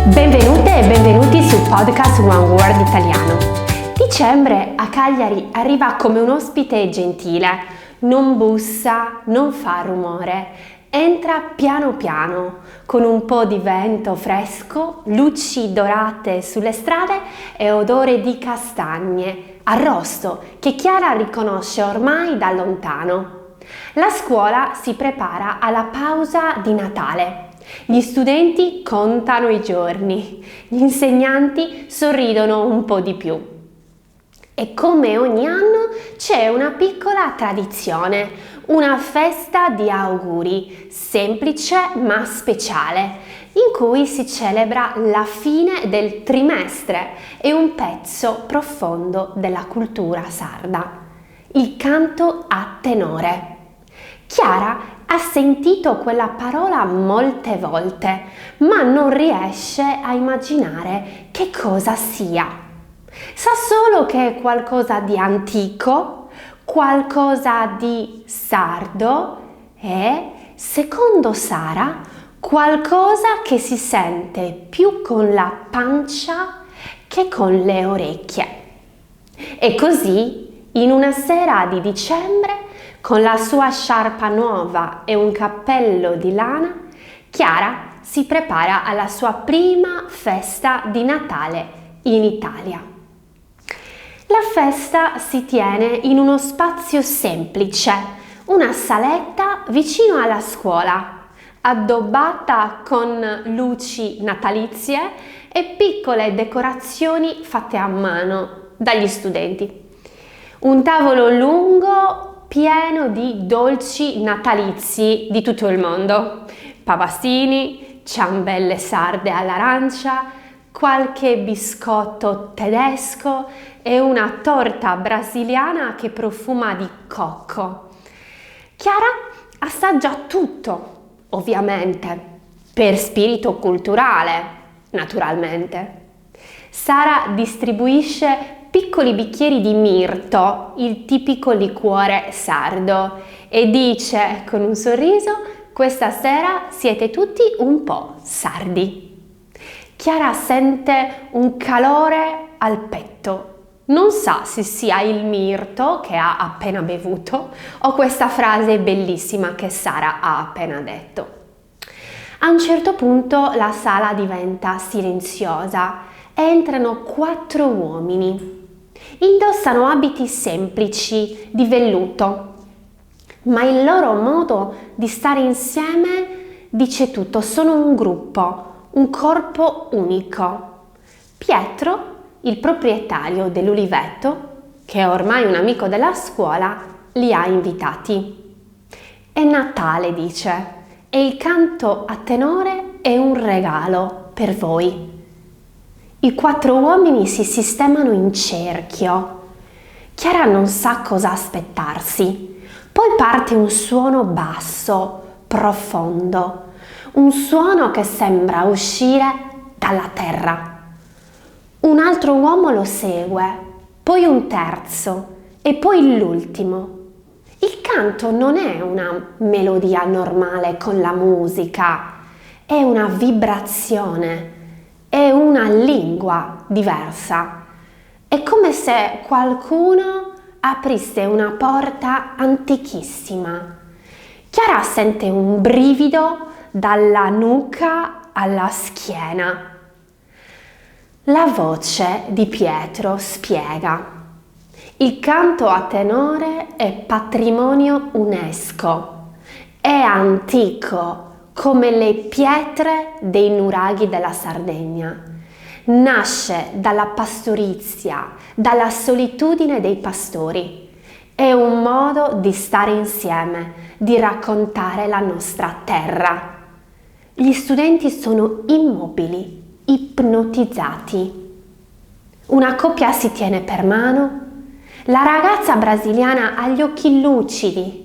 Benvenute e benvenuti sul podcast One Word Italiano. Dicembre a Cagliari arriva come un ospite gentile, non bussa, non fa rumore, entra piano piano, con un po' di vento fresco, luci dorate sulle strade e odore di castagne, arrosto che Chiara riconosce ormai da lontano. La scuola si prepara alla pausa di Natale. Gli studenti contano i giorni, gli insegnanti sorridono un po' di più. E come ogni anno c'è una piccola tradizione, una festa di auguri, semplice ma speciale, in cui si celebra la fine del trimestre e un pezzo profondo della cultura sarda, il canto a tenore. Chiara ha sentito quella parola molte volte, ma non riesce a immaginare che cosa sia. Sa solo che è qualcosa di antico, qualcosa di sardo e, secondo Sara, qualcosa che si sente più con la pancia che con le orecchie. E così, in una sera di dicembre, con la sua sciarpa nuova e un cappello di lana, Chiara si prepara alla sua prima festa di Natale in Italia. La festa si tiene in uno spazio semplice, una saletta vicino alla scuola, addobbata con luci natalizie e piccole decorazioni fatte a mano dagli studenti. Un tavolo lungo pieno di dolci natalizi di tutto il mondo, pavasini, ciambelle sarde all'arancia, qualche biscotto tedesco e una torta brasiliana che profuma di cocco. Chiara assaggia tutto, ovviamente, per spirito culturale, naturalmente. Sara distribuisce piccoli bicchieri di mirto, il tipico liquore sardo, e dice con un sorriso: questa sera siete tutti un po' sardi. Chiara sente un calore al petto. Non sa se sia il mirto che ha appena bevuto o questa frase bellissima che Sara ha appena detto. A un certo punto la sala diventa silenziosa. Entrano 4 uomini. Indossano abiti semplici di velluto, ma il loro modo di stare insieme dice tutto. Sono un gruppo, un corpo unico. Pietro, il proprietario dell'Ulivetto, che è ormai un amico della scuola, li ha invitati. È Natale, dice, e il canto a tenore è un regalo per voi. I 4 uomini si sistemano in cerchio. Chiara non sa cosa aspettarsi. Poi parte un suono basso, profondo, un suono che sembra uscire dalla terra. Un altro uomo lo segue, poi un terzo e poi l'ultimo. Il canto non è una melodia normale con la musica, è una vibrazione. È una lingua diversa. È come se qualcuno aprisse una porta antichissima. Chiara sente un brivido dalla nuca alla schiena. La voce di Pietro spiega: il canto a tenore è patrimonio UNESCO. È antico come le pietre dei nuraghi della Sardegna. Nasce dalla pastorizia, dalla solitudine dei pastori. È un modo di stare insieme, di raccontare la nostra terra. Gli studenti sono immobili, ipnotizzati. Una coppia si tiene per mano. La ragazza brasiliana ha gli occhi lucidi.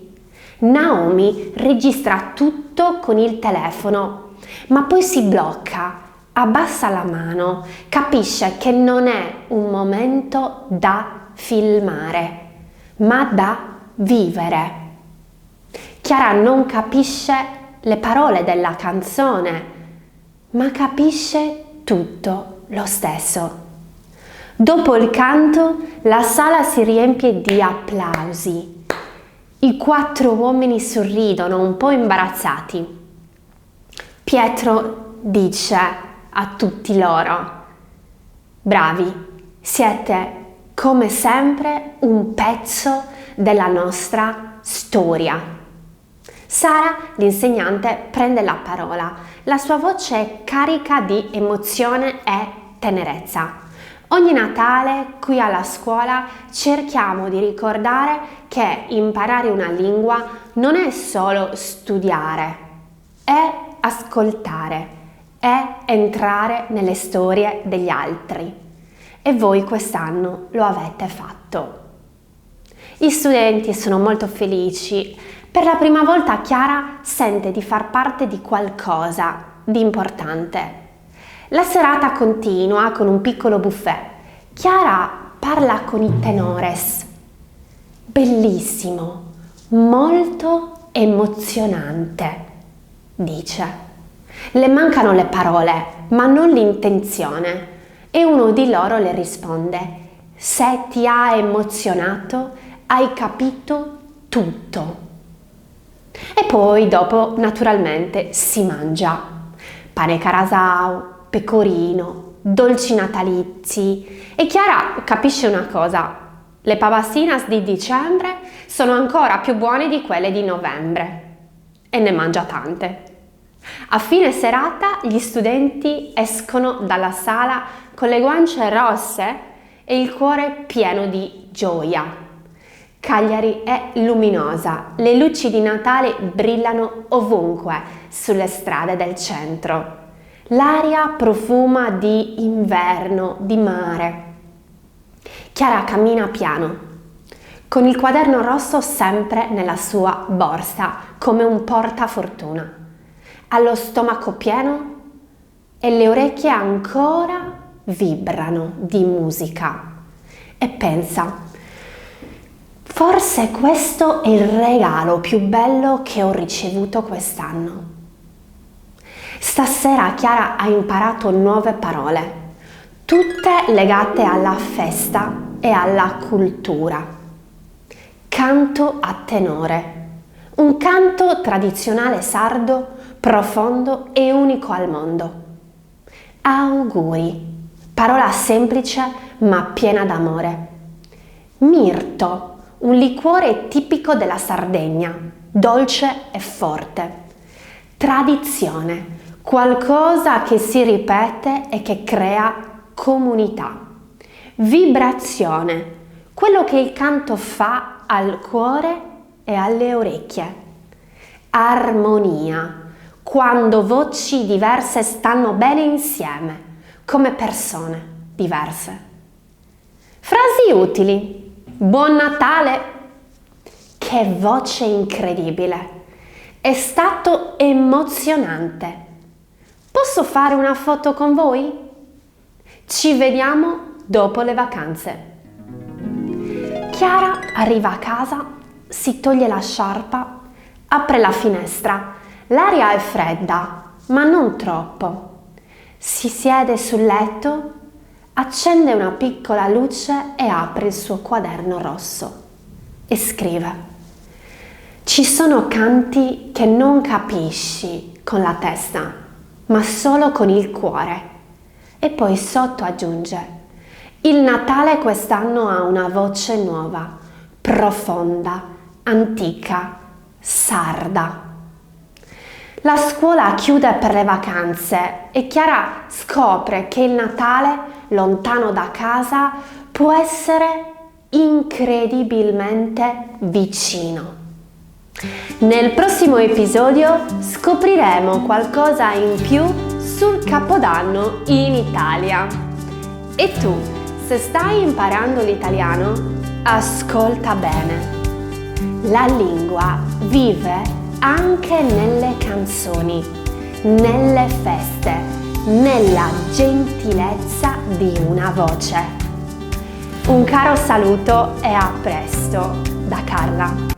Naomi registra tutto con il telefono, ma poi si blocca, abbassa la mano, capisce che non è un momento da filmare, ma da vivere. Chiara non capisce le parole della canzone, ma capisce tutto lo stesso. Dopo il canto, la sala si riempie di applausi. I 4 uomini sorridono, un po' imbarazzati. Pietro dice a tutti loro: bravi, siete come sempre un pezzo della nostra storia. Sara, l'insegnante, prende la parola. La sua voce è carica di emozione e tenerezza. Ogni Natale qui alla scuola cerchiamo di ricordare che imparare una lingua non è solo studiare, è ascoltare, è entrare nelle storie degli altri. E voi quest'anno lo avete fatto. Gli studenti sono molto felici. Per la prima volta Chiara sente di far parte di qualcosa di importante. La serata continua con un piccolo buffet. Chiara parla con i tenores. Bellissimo, molto emozionante, dice. Le mancano le parole, ma non l'intenzione. E uno di loro le risponde: se ti ha emozionato, hai capito tutto. E poi dopo, naturalmente, si mangia pane carasau, pecorino, dolci natalizi. E Chiara capisce una cosa: le papastinas di dicembre sono ancora più buone di quelle di novembre. E ne mangia tante. A fine serata gli studenti escono dalla sala con le guance rosse e il cuore pieno di gioia. Cagliari è luminosa, le luci di Natale brillano ovunque sulle strade del centro. L'aria profuma di inverno, di mare. Chiara cammina piano, con il quaderno rosso sempre nella sua borsa, come un portafortuna. Ha lo stomaco pieno e le orecchie ancora vibrano di musica. E pensa: forse questo è il regalo più bello che ho ricevuto quest'anno. Stasera Chiara ha imparato nuove parole, tutte legate alla festa e alla cultura. Canto a tenore, un canto tradizionale sardo, profondo e unico al mondo. Auguri, parola semplice ma piena d'amore. Mirto, un liquore tipico della Sardegna, dolce e forte. Tradizione, qualcosa che si ripete e che crea comunità. Vibrazione, quello che il canto fa al cuore e alle orecchie. Armonia, quando voci diverse stanno bene insieme, come persone diverse. Frasi utili. Buon Natale! Che voce incredibile! È stato emozionante. Posso fare una foto con voi? Ci vediamo dopo le vacanze. Chiara arriva a casa, si toglie la sciarpa, apre la finestra. L'aria è fredda, ma non troppo. Si siede sul letto, accende una piccola luce e apre il suo quaderno rosso e scrive: ci sono canti che non capisci con la testa, ma solo con il cuore. E poi sotto aggiunge: il Natale quest'anno ha una voce nuova, profonda, antica, sarda. La scuola chiude per le vacanze e Chiara scopre che il Natale, lontano da casa, può essere incredibilmente vicino. Nel prossimo episodio scopriremo qualcosa in più sul Capodanno in Italia. E tu, se stai imparando l'italiano, ascolta bene. La lingua vive anche nelle canzoni, nelle feste, nella gentilezza di una voce. Un caro saluto e a presto da Carla.